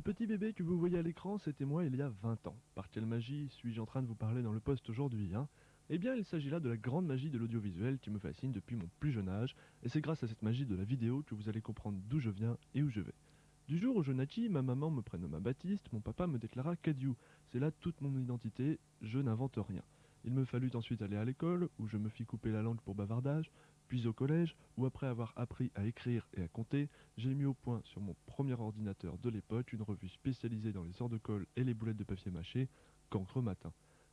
Le petit bébé que vous voyez à l'écran, c'était moi il y a 20 ans. Par quelle magie suis-je en train de vous parler dans le poste aujourd'hui, hein? Eh bien, il s'agit là de la grande magie de l'audiovisuel qui me fascine depuis mon plus jeune âge, et c'est grâce à cette magie de la vidéo que vous allez comprendre d'où je viens et où je vais. Du jour où je naquis, ma maman me prénomma Baptiste, mon papa me déclara Cadieu. C'est là toute mon identité, je n'invente rien. Il me fallut ensuite aller à l'école, où je me fis couper la langue pour bavardage, puis au collège, où après avoir appris à écrire et à compter, j'ai mis au point sur mon premier ordinateur de l'époque une revue spécialisée dans les heures de colle et les boulettes de papier mâché, Cancre Matin.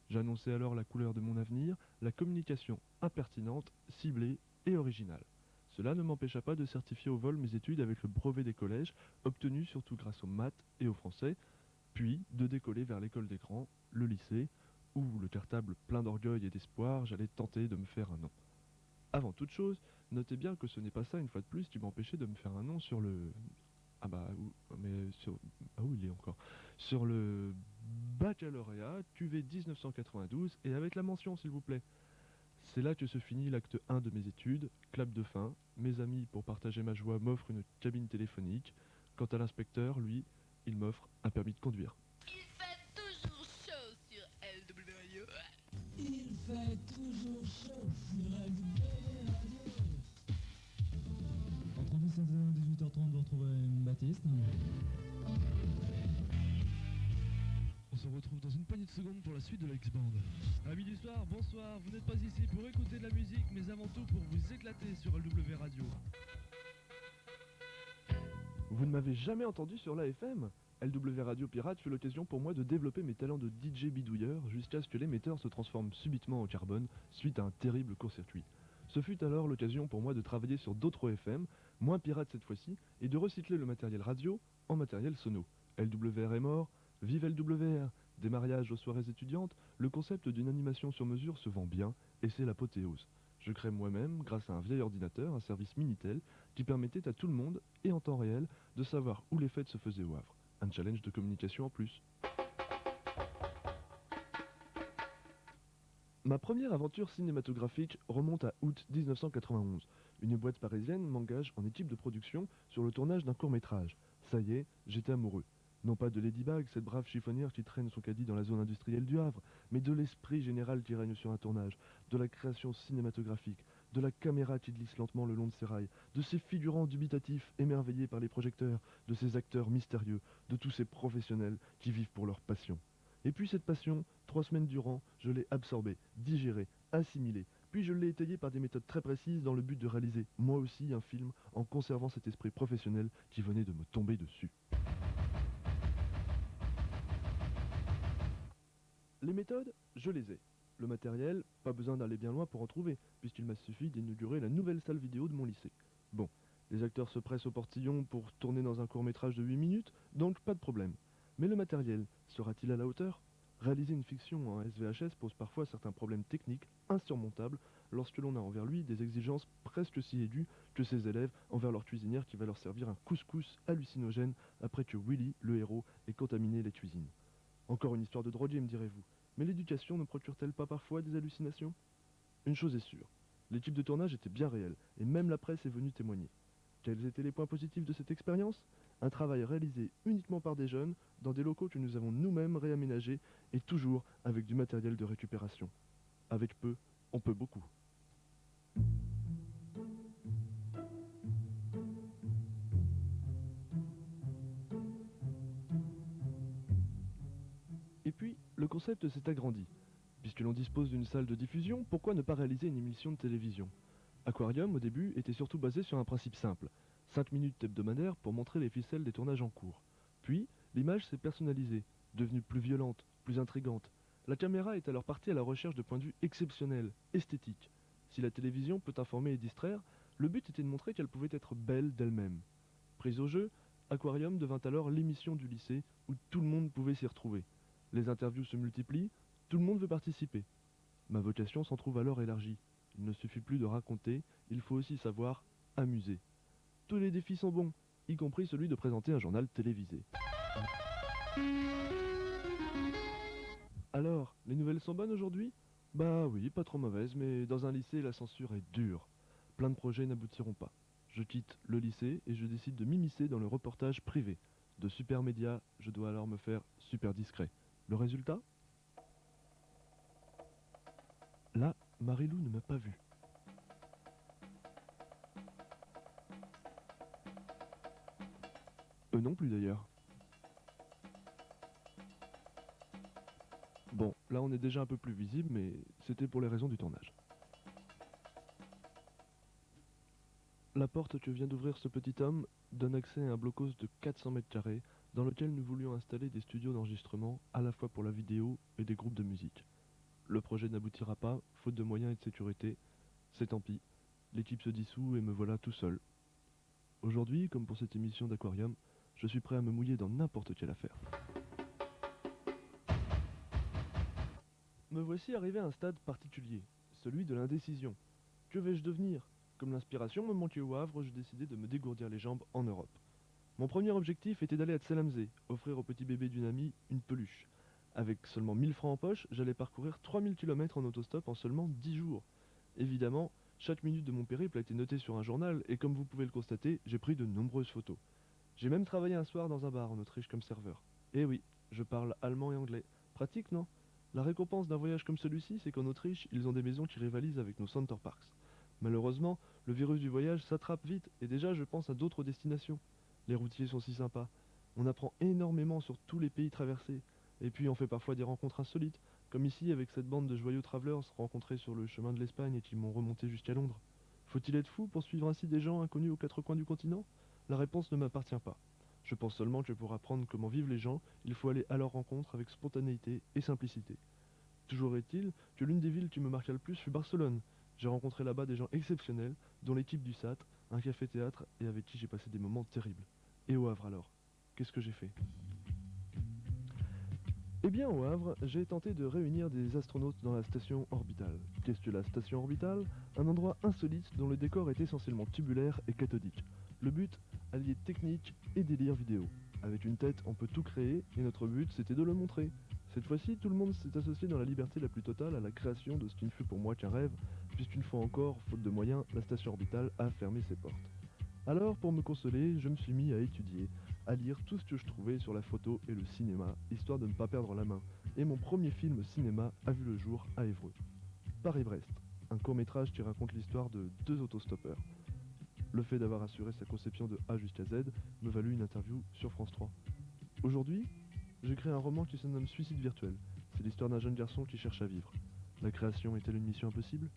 J'annonçais alors la couleur de mon avenir, la communication impertinente, ciblée et originale. Cela ne m'empêcha pas de certifier au vol mes études avec le brevet des collèges, obtenu surtout grâce aux maths et au français, puis de décoller vers l'école des grands, le lycée, où, le cartable plein d'orgueil et d'espoir, j'allais tenter de me faire un nom. Avant toute chose, notez bien que ce n'est pas ça, une fois de plus, qui m'empêchait de me faire un nom sur le... Ah bah, mais sur... Ah où il est encore? Sur le baccalauréat QV 1992, et avec la mention, s'il vous plaît. C'est là que se finit l'acte 1 de mes études, clap de fin, mes amis, pour partager ma joie, m'offrent une cabine téléphonique. Quant à l'inspecteur, lui, il m'offre un permis de conduire. Il fait toujours chaud sur LW Radio. Il fait toujours chaud sur LW Radio. Entre 17h et 18h30, vous retrouvez Baptiste. On se retrouve dans une poignée de secondes pour la suite de la X-Band. Amis du soir, bonsoir, vous n'êtes pas ici pour écouter de la musique, mais avant tout pour vous éclater sur LW Radio. Vous ne m'avez jamais entendu sur l'AFM? LW Radio Pirate fut l'occasion pour moi de développer mes talents de DJ bidouilleur jusqu'à ce que l'émetteur se transforme subitement en carbone suite à un terrible court-circuit. Ce fut alors l'occasion pour moi de travailler sur d'autres FM, moins pirates cette fois-ci, et de recycler le matériel radio en matériel sono. LWR est mort, vive LWR! Des mariages aux soirées étudiantes, le concept d'une animation sur mesure se vend bien, et c'est l'apothéose. Je crée moi-même, grâce à un vieil ordinateur, un service Minitel, qui permettait à tout le monde, et en temps réel, de savoir où les fêtes se faisaient au Havre. Un challenge de communication en plus. Ma première aventure cinématographique remonte à août 1991. Une boîte parisienne m'engage en équipe de production sur le tournage d'un court-métrage. Ça y est, j'étais amoureux. Non pas de Ladybug, cette brave chiffonnière qui traîne son caddie dans la zone industrielle du Havre, mais de l'esprit général qui règne sur un tournage, de la création cinématographique, de la caméra qui glisse lentement le long de ses rails, de ces figurants dubitatifs émerveillés par les projecteurs, de ces acteurs mystérieux, de tous ces professionnels qui vivent pour leur passion. Et puis cette passion, 3 semaines durant, je l'ai absorbée, digérée, assimilée, puis je l'ai étayée par des méthodes très précises dans le but de réaliser, moi aussi, un film en conservant cet esprit professionnel qui venait de me tomber dessus. Les méthodes, je les ai. Le matériel, pas besoin d'aller bien loin pour en trouver, puisqu'il m'a suffi d'inaugurer la nouvelle salle vidéo de mon lycée. Bon, les acteurs se pressent au portillon pour tourner dans un court-métrage de 8 minutes, donc pas de problème. Mais le matériel, sera-t-il à la hauteur? Réaliser une fiction en SVHS pose parfois certains problèmes techniques insurmontables lorsque l'on a envers lui des exigences presque si aiguës que ses élèves envers leur cuisinière qui va leur servir un couscous hallucinogène après que Willy, le héros, ait contaminé les cuisines. Encore une histoire de drogué, me direz-vous. Mais l'éducation ne procure-t-elle pas parfois des hallucinations? Une chose est sûre, l'équipe de tournage était bien réelle, et même la presse est venue témoigner. Quels étaient les points positifs de cette expérience? Un travail réalisé uniquement par des jeunes, dans des locaux que nous avons nous-mêmes réaménagés, et toujours avec du matériel de récupération. Avec peu, on peut beaucoup. Et puis, le concept s'est agrandi. Puisque l'on dispose d'une salle de diffusion, pourquoi ne pas réaliser une émission de télévision? Aquarium, au début, était surtout basé sur un principe simple. 5 minutes hebdomadaires pour montrer les ficelles des tournages en cours. Puis, l'image s'est personnalisée, devenue plus violente, plus intrigante. La caméra est alors partie à la recherche de points de vue exceptionnels, esthétiques. Si la télévision peut informer et distraire, le but était de montrer qu'elle pouvait être belle d'elle-même. Prise au jeu, Aquarium devint alors l'émission du lycée où tout le monde pouvait s'y retrouver. Les interviews se multiplient, tout le monde veut participer. Ma vocation s'en trouve alors élargie. Il ne suffit plus de raconter, il faut aussi savoir amuser. Tous les défis sont bons, y compris celui de présenter un journal télévisé. Alors, les nouvelles sont bonnes aujourd'hui? Bah oui, pas trop mauvaises, mais dans un lycée, la censure est dure. Plein de projets n'aboutiront pas. Je quitte le lycée et je décide de m'immiscer dans le reportage privé. De super média, je dois alors me faire super discret. Le résultat? Là, Marilou ne m'a pas vu. Eux non plus d'ailleurs. Bon, là on est déjà un peu plus visible, mais c'était pour les raisons du tournage. La porte que vient d'ouvrir ce petit homme donne accès à un blocos de 400 mètres carrés dans lequel nous voulions installer des studios d'enregistrement à la fois pour la vidéo et des groupes de musique. Le projet n'aboutira pas, faute de moyens et de sécurité. C'est tant pis. L'équipe se dissout et me voilà tout seul. Aujourd'hui, comme pour cette émission d'Aquarium, je suis prêt à me mouiller dans n'importe quelle affaire. Me voici arrivé à un stade particulier, celui de l'indécision. Que vais-je devenir? Comme l'inspiration me manquait au Havre, je décidai de me dégourdir les jambes en Europe. Mon premier objectif était d'aller à Tselamzé, offrir au petit bébé d'une amie une peluche. Avec seulement 1000 francs en poche, j'allais parcourir 3000 km en autostop en seulement 10 jours. Évidemment, chaque minute de mon périple a été notée sur un journal et comme vous pouvez le constater, j'ai pris de nombreuses photos. J'ai même travaillé un soir dans un bar en Autriche comme serveur. Et oui, je parle allemand et anglais. Pratique, non? La récompense d'un voyage comme celui-ci, c'est qu'en Autriche, ils ont des maisons qui rivalisent avec nos Center Parks. Malheureusement, le virus du voyage s'attrape vite et déjà je pense à d'autres destinations. Les routiers sont si sympas. On apprend énormément sur tous les pays traversés. Et puis on fait parfois des rencontres insolites, comme ici avec cette bande de joyeux travelers rencontrés sur le chemin de l'Espagne et qui m'ont remonté jusqu'à Londres. Faut-il être fou pour suivre ainsi des gens inconnus aux quatre coins du continent? La réponse ne m'appartient pas. Je pense seulement que pour apprendre comment vivent les gens, il faut aller à leur rencontre avec spontanéité et simplicité. Toujours est-il que l'une des villes qui me marqua le plus fut Barcelone. J'ai rencontré là-bas des gens exceptionnels, dont l'équipe du SAT, un café-théâtre et avec qui j'ai passé des moments terribles. Et au Havre alors? Qu'est-ce que j'ai fait? Eh bien au Havre, j'ai tenté de réunir des astronautes dans la station orbitale. Qu'est-ce que la station orbitale? Un endroit insolite dont le décor est essentiellement tubulaire et cathodique. Le but? Allier technique et délire vidéo. Avec une tête, on peut tout créer et notre but, c'était de le montrer. Cette fois-ci, tout le monde s'est associé dans la liberté la plus totale à la création de ce qui ne fut pour moi qu'un rêve, puisqu'une fois encore, faute de moyens, la station orbitale a fermé ses portes. Alors, pour me consoler, je me suis mis à étudier, à lire tout ce que je trouvais sur la photo et le cinéma, histoire de ne pas perdre la main. Et mon premier film cinéma a vu le jour à Évreux. Paris-Brest, un court-métrage qui raconte l'histoire de deux autostoppeurs. Le fait d'avoir assuré sa conception de A jusqu'à Z me valut une interview sur France 3. Aujourd'hui, j'ai créé un roman qui se nomme Suicide virtuel. C'est l'histoire d'un jeune garçon qui cherche à vivre. La création est-elle une mission impossible?